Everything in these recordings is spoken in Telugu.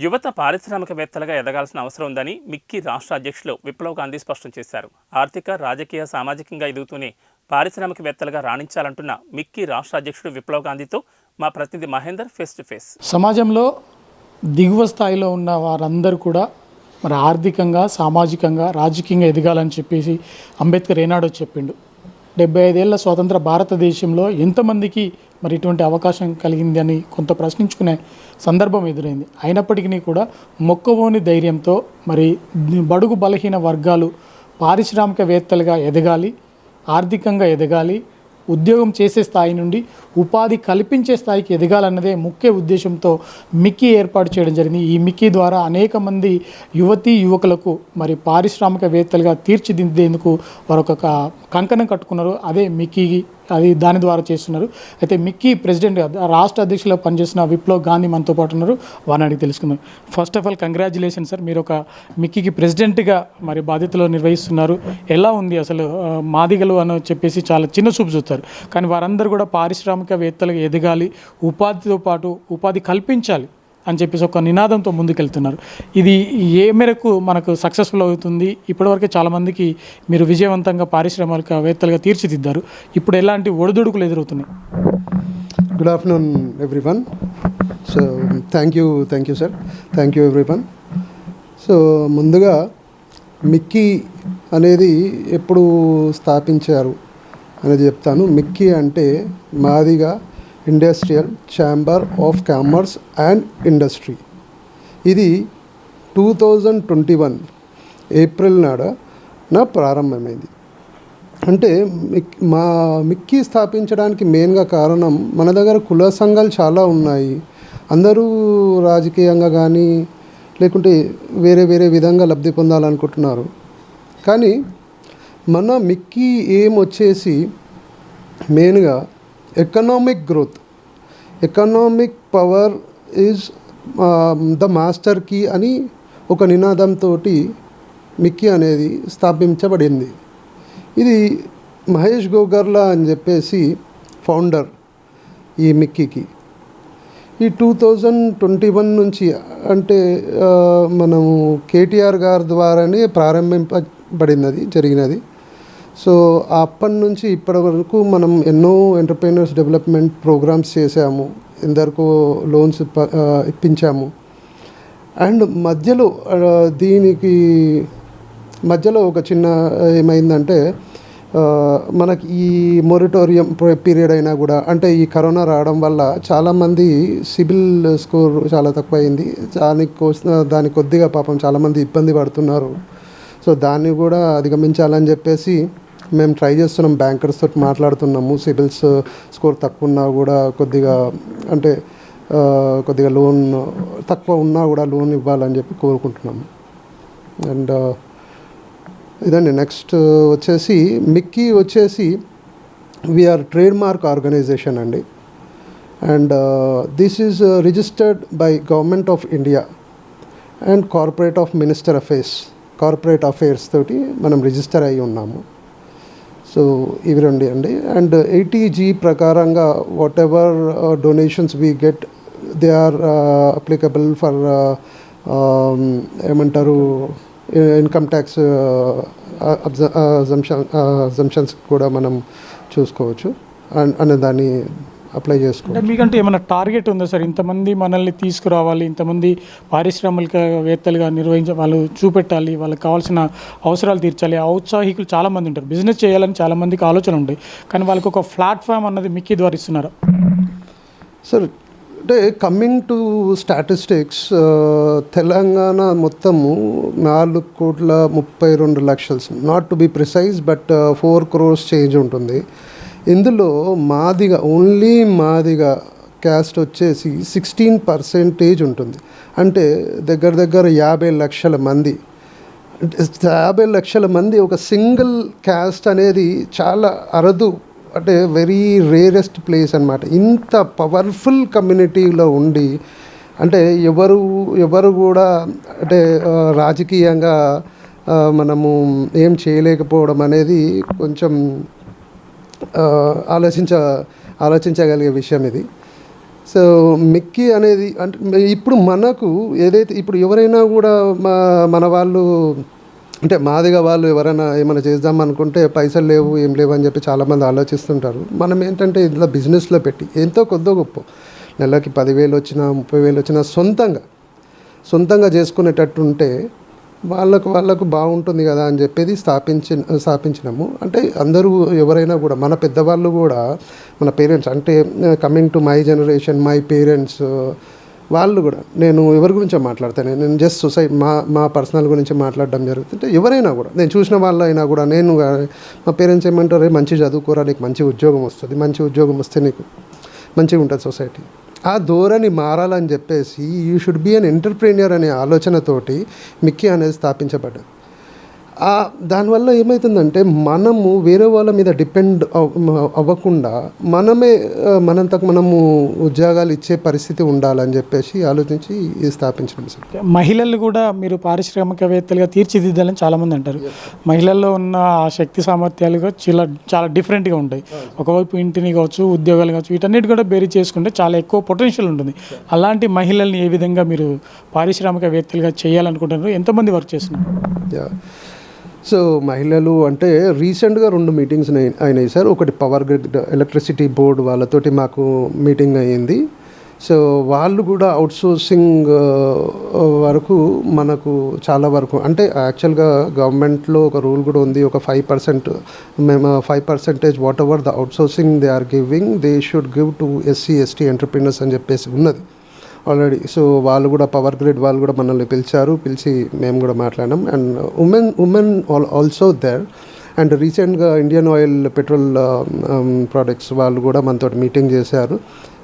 యువత పారిశ్రామికవేత్తలుగా ఎదగాల్సిన అవసరం ఉందని మిక్కీ రాష్ట్ర అధ్యక్షులు విప్లవ్ గాంధీ స్పష్టం చేశారు. ఆర్థిక, రాజకీయ, సామాజికంగా ఎదుగుతూనే పారిశ్రామికవేత్తలుగా రాణించాలంటున్న మిక్కీ రాష్ట్ర అధ్యక్షుడు విప్లవ్ గాంధీతో మా ప్రతినిధి మహేందర్ ఫేస్ టు ఫేస్. సమాజంలో దిగువ స్థాయిలో ఉన్న వారందరూ కూడా మరి ఆర్థికంగా, సామాజికంగా, రాజకీయంగా ఎదగాలని చెప్పేసి అంబేద్కర్ ఏనాడో చెప్పిండు. 75 ఏళ్ల స్వతంత్ర భారతదేశంలో ఎంతమందికి మరి ఇటువంటి అవకాశం కలిగింది అని కొంత ప్రశ్నించుకునే సందర్భం ఎదురైంది. అయినప్పటికీ కూడా మొక్కవోని ధైర్యంతో మరి బడుగు బలహీన వర్గాలు పారిశ్రామికవేత్తలుగా ఎదగాలి, ఆర్థికంగా ఎదగాలి, ఉద్యోగం చేసే స్థాయి నుండి ఉపాధి కల్పించే స్థాయికి ఎదగాలన్నదే ముఖ్య ఉద్దేశంతో మిక్కీ ఏర్పాటు చేయడం జరిగింది. ఈ మిక్కీ ద్వారా అనేక మంది యువకులకు మరి పారిశ్రామికవేత్తలుగా తీర్చిదిద్దేందుకు వారు ఒక కంకణం కట్టుకున్నారు. అదే మిక్కీ, అది దాని ద్వారా చేస్తున్నారు. అయితే మిక్కీ ప్రెసిడెంట్ రాష్ట్ర అధ్యక్షులుగా పనిచేస్తున్న విప్లవ్ గాంధీ మనతో పాటు ఉన్నారు. వారిని అడిగి తెలుసుకుందాం. First of all congratulation sir, మీరు ఒక మిక్కీకి ప్రెసిడెంట్గా మరి బాధ్యతలు నిర్వహిస్తున్నారు. ఎలా ఉంది అసలు? మాదిగలు అని చెప్పేసి చాలా చిన్న చూపు చూస్తారు, కానీ వారందరూ కూడా పారిశ్రామికవేత్తలుగా ఎదగాలి, ఉపాధితో పాటు ఉపాధి కల్పించాలి అని చెప్పేసి ఒక నినాదంతో ముందుకెళ్తున్నారు. ఇది ఏ మేరకు మనకు సక్సెస్ఫుల్ అవుతుంది? ఇప్పటివరకే చాలామందికి మీరు విజయవంతంగా పారిశ్రామికవేత్తలుగా తీర్చిదిద్దారు. ఇప్పుడు ఎలాంటి ఒడిదుడుకులు ఎదురవుతున్నాయి? Good afternoon everyone. So thank you sir, thank you everyone. So ముందుగా మిక్కీ అనేది ఎప్పుడు స్థాపించారు అనేది చెప్తాను. మిక్కీ అంటే Madiga industrial chamber of commerce and industry. ఇది 2021 ఏప్రిల్ నాడ ప్రారంభమైంది. అంటే మిక్కీ స్థాపించడానికి మెయిన్గా కారణం, మన దగ్గర కుల సంఘాలు చాలా ఉన్నాయి. అందరూ రాజకీయంగా కానీ లేకుంటే వేరే వేరే విధంగా లబ్ధి పొందాలనుకుంటున్నారు. కానీ మన మిక్కీ ఏం వచ్చేసి మెయిన్గా economic growth, economic power is the master key అని ఒక నినాదంతో మిక్కీ అనేది స్థాపించబడింది. ఇది మహేష్ గోగర్లా అని చెప్పేసి ఫౌండర్ ఈ మిక్కీకి. ఈ 2021 నుంచి అంటే మనము కేటీఆర్ గారి ద్వారానే ప్రారంభింపబడినది, జరిగినది. సో అప్పటి నుంచి ఇప్పటి వరకు మనం ఎన్నో ఎంటర్ప్రైనర్స్ డెవలప్మెంట్ ప్రోగ్రామ్స్ చేసాము, ఎందరికో లోన్స్ ఇప్పించాము. అండ్ దీనికి మధ్యలో ఒక చిన్న ఏమైందంటే, మనకి ఈ మొరటోరియం పీరియడ్ అయినా కూడా, అంటే ఈ కరోనా రావడం వల్ల చాలామంది సిబిల్ స్కోర్ చాలా తక్కువ అయింది. దానికి కొద్దిగా పాపం చాలామంది ఇబ్బంది పడుతున్నారు. సో దాన్ని కూడా అధిగమించాలని చెప్పేసి మేము ట్రై చేస్తున్నాం, బ్యాంకర్స్ తోటి మాట్లాడుతున్నాము. సిబిల్స్ స్కోర్ తక్కువ ఉన్నా కూడా కొద్దిగా లోన్ తక్కువ ఉన్నా కూడా లోన్ ఇవ్వాలని చెప్పి కోరుకుంటున్నాము. అండ్ ఇదండి. నెక్స్ట్ వచ్చేసి మిక్కీ వచ్చేసి వీఆర్ ట్రేడ్ మార్క్ ఆర్గనైజేషన్ అండి. And this is registered by government of India and corporate affairs తోటి మనం రిజిస్టర్ అయి ఉన్నాము. సో ఇవి రెండు అండి. అండ్ 80G ప్రకారంగా whatever donations we get, they are applicable for ఏమంటారు, ఇన్కమ్ ట్యాక్స్ అజంప్షన్స్ కూడా మనం చూసుకోవచ్చు అనే దాన్ని అప్లై చేసుకోవాలి. మీకంటే ఏమైనా టార్గెట్ ఉందా సార్? ఇంతమంది మనల్ని తీసుకురావాలి, ఇంతమంది పారిశ్రామికవేత్తలుగా వాళ్ళు చూపెట్టాలి, వాళ్ళకి కావాల్సిన అవసరాలు తీర్చాలి. ఔత్సాహికులు చాలామంది ఉంటారు, బిజినెస్ చేయాలని చాలామందికి ఆలోచన ఉంటాయి, కానీ వాళ్ళకి ఒక ప్లాట్ఫామ్ అన్నది మిక్కీ ద్వారా ఇస్తున్నారు. సార్ అంటే కమింగ్ టు స్టాటిస్టిక్స్, తెలంగాణ మొత్తము 4,32,00,000, not to be precise but 4 crores change ఉంటుంది. ఇందులో ఓన్లీ మాదిగా క్యాస్ట్ వచ్చేసి 16% ఉంటుంది. అంటే దగ్గర 50 లక్షల మంది. 50 లక్షల మంది ఒక సింగిల్ క్యాస్ట్ అనేది చాలా అరుదు, అంటే వెరీ రేరెస్ట్ ప్లేస్ అన్నమాట. ఇంత పవర్ఫుల్ కమ్యూనిటీలో ఉండి, అంటే ఎవరు కూడా అంటే రాజకీయంగా మనము ఏం చేయలేకపోవడం అనేది కొంచెం ఆలోచించగలిగే విషయం ఇది. సో మిక్కీ అనేది అంటే ఇప్పుడు మనకు ఏదైతే ఇప్పుడు ఎవరైనా కూడా మన వాళ్ళు అంటే మాదిగా వాళ్ళు ఎవరైనా ఏమైనా చేద్దాం అనుకుంటే పైసలు లేవు ఏం లేవు అని చెప్పి చాలామంది ఆలోచిస్తుంటారు. మనం ఏంటంటే ఇందులో బిజినెస్లో పెట్టి ఎంతో కొద్దో గొప్ప నెలకి 10,000 వచ్చినా 30,000 వచ్చినా సొంతంగా చేసుకునేటట్టు ఉంటే వాళ్ళకు బాగుంటుంది కదా అని చెప్పేది స్థాపించినాము. అంటే అందరూ ఎవరైనా కూడా మన పెద్దవాళ్ళు కూడా మన పేరెంట్స్ అంటే coming to my generation my parents వాళ్ళు కూడా నేను ఎవరి గురించో మాట్లాడతాను, నేను జస్ట్ సొసైటీ మా పర్సనల్ గురించి మాట్లాడడం జరుగుతుంటే ఎవరైనా కూడా నేను చూసిన వాళ్ళు అయినా కూడా నేను మా పేరెంట్స్ ఏమంటారు, మంచి చదువుకోరా నీకు మంచి ఉద్యోగం వస్తుంది, మంచి ఉద్యోగం వస్తే నీకు మంచిగా ఉంటుంది సొసైటీ. ఆ ధోరణి మారాలని చెప్పేసి you should be an entrepreneur అనే ఆలోచనతోటి మిక్కీ అనేది స్థాపించబడ్డది. దానివల్ల ఏమవుతుందంటే మనము వేరే వాళ్ళ మీద డిపెండ్ అవ్వకుండా మనంతకు మనము ఉద్యోగాలు ఇచ్చే పరిస్థితి ఉండాలని చెప్పేసి ఆలోచించి స్థాపించడం సార్. మహిళలు కూడా మీరు పారిశ్రామికవేత్తలుగా తీర్చిదిద్దాలని చాలామంది అంటారు. మహిళల్లో ఉన్న ఆ శక్తి సామర్థ్యాలుగా చాలా డిఫరెంట్గా ఉంటాయి. ఒకవైపు ఇంటిని కావచ్చు, ఉద్యోగాలు కావచ్చు, వీటన్నిటి కూడా బేరీ చేసుకుంటే చాలా ఎక్కువ పొటెన్షియల్ ఉంటుంది. అలాంటి మహిళల్ని ఏ విధంగా మీరు పారిశ్రామికవేత్తలుగా చేయాలనుకుంటున్నారు? ఎంతమంది వర్క్ చేస్తున్నారు? సో మహిళలు అంటే రీసెంట్గా 2 మీటింగ్స్ అయినాయి సార్. ఒకటి పవర్ గ్రిడ్ ఎలక్ట్రిసిటీ బోర్డు వాళ్ళతోటి మాకు మీటింగ్ అయ్యింది. సో వాళ్ళు కూడా అవుట్సోర్సింగ్ వరకు మనకు చాలా వరకు అంటే యాక్చువల్గా గవర్నమెంట్లో ఒక రూల్ కూడా ఉంది, ఒక 5% మేము 5% whatever the outsourcing they are giving they should give to SC/ST entrepreneurs అని చెప్పేసి ఉన్నది ఆల్రెడీ. సో వాళ్ళు కూడా పవర్ గ్రిడ్ వాళ్ళు కూడా మనల్ని పిలిచి మేము కూడా మాట్లాడినాం. And women also there. And రీసెంట్గా ఇండియన్ ఆయిల్ పెట్రోల్ ప్రోడక్ట్స్ వాళ్ళు కూడా మనతో మీటింగ్ చేశారు.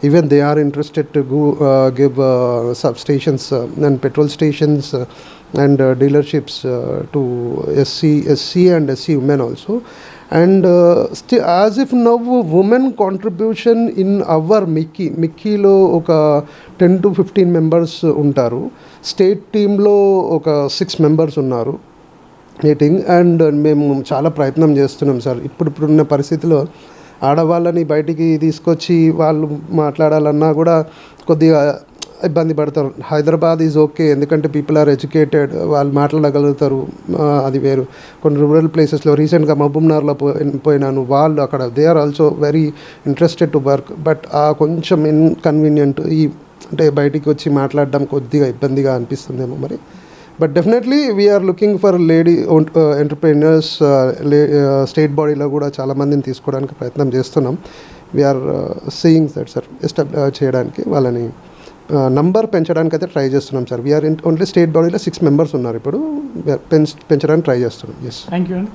Even they are interested to give substations and petrol stations and dealerships to SC and SC women also. And as if now women contribution in our మిక్కీలో ఒక 10 to 15 మెంబర్స్ ఉంటారు. స్టేట్ టీంలో ఒక 6 మెంబర్స్ ఉన్నారు మీటింగ్. అండ్ మేము చాలా ప్రయత్నం చేస్తున్నాం సార్. ఇప్పుడున్న పరిస్థితిలో ఆడవాళ్ళని బయటికి తీసుకొచ్చి వాళ్ళు మాట్లాడాలన్నా కూడా కొద్దిగా ఇబ్బంది పడతారు. హైదరాబాద్ ఈజ్ ఓకే, ఎందుకంటే పీపుల్ ఆర్ ఎడ్యుకేటెడ్, వాళ్ళు మాట్లాడగలుగుతారు, అది వేరు. కొన్ని రూరల్ ప్లేసెస్లో రీసెంట్గా మహబూబ్నగర్లో పోయినాను, వాళ్ళు అక్కడ they are also very interested to work. But కొంచెం ఇన్కన్వీనియంట్ అంటే బయటికి వచ్చి మాట్లాడడం కొద్దిగా ఇబ్బందిగా అనిపిస్తుందేమో మరి. But definitely we are looking for lady entrepreneurs. State బాడీలో కూడా చాలామందిని తీసుకోవడానికి ప్రయత్నం చేస్తున్నాం. వీఆర్ సీయింగ్ దట్ సార్ చేయడానికి వాళ్ళని నంబర్ పెంచడానికి అయితే ట్రై చేస్తున్నాం సార్. వీఆర్ ఓన్లీ స్టేట్ బాడీలో 6 మెంబర్స్ ఉన్నారు, ఇప్పుడు పెంచడానికి ట్రై చేస్తున్నాం. Yes,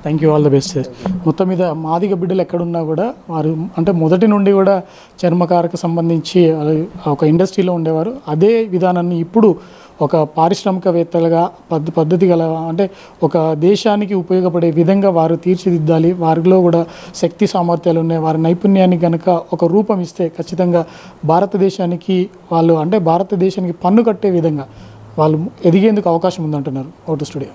thank you all the best sir. మొత్తం మీద మాదిగ బిడ్డలు ఎక్కడున్నా కూడా వారు అంటే మొదటి నుండి కూడా చర్మకారకు సంబంధించి ఒక ఇండస్ట్రీలో ఉండేవారు. అదే విధానాన్ని ఇప్పుడు ఒక పారిశ్రామికవేత్తలుగా పద్ధతి గల అంటే ఒక దేశానికి ఉపయోగపడే విధంగా వారు తీర్చిదిద్దాలి. వారిలో కూడా శక్తి సామర్థ్యాలు ఉన్నాయి. వారి నైపుణ్యానికి కనుక ఒక రూపం ఇస్తే ఖచ్చితంగా భారతదేశానికి వాళ్ళు అంటే భారతదేశానికి పన్ను కట్టే విధంగా వాళ్ళు ఎదిగేందుకు అవకాశం ఉందంటున్నారు. Vote studio.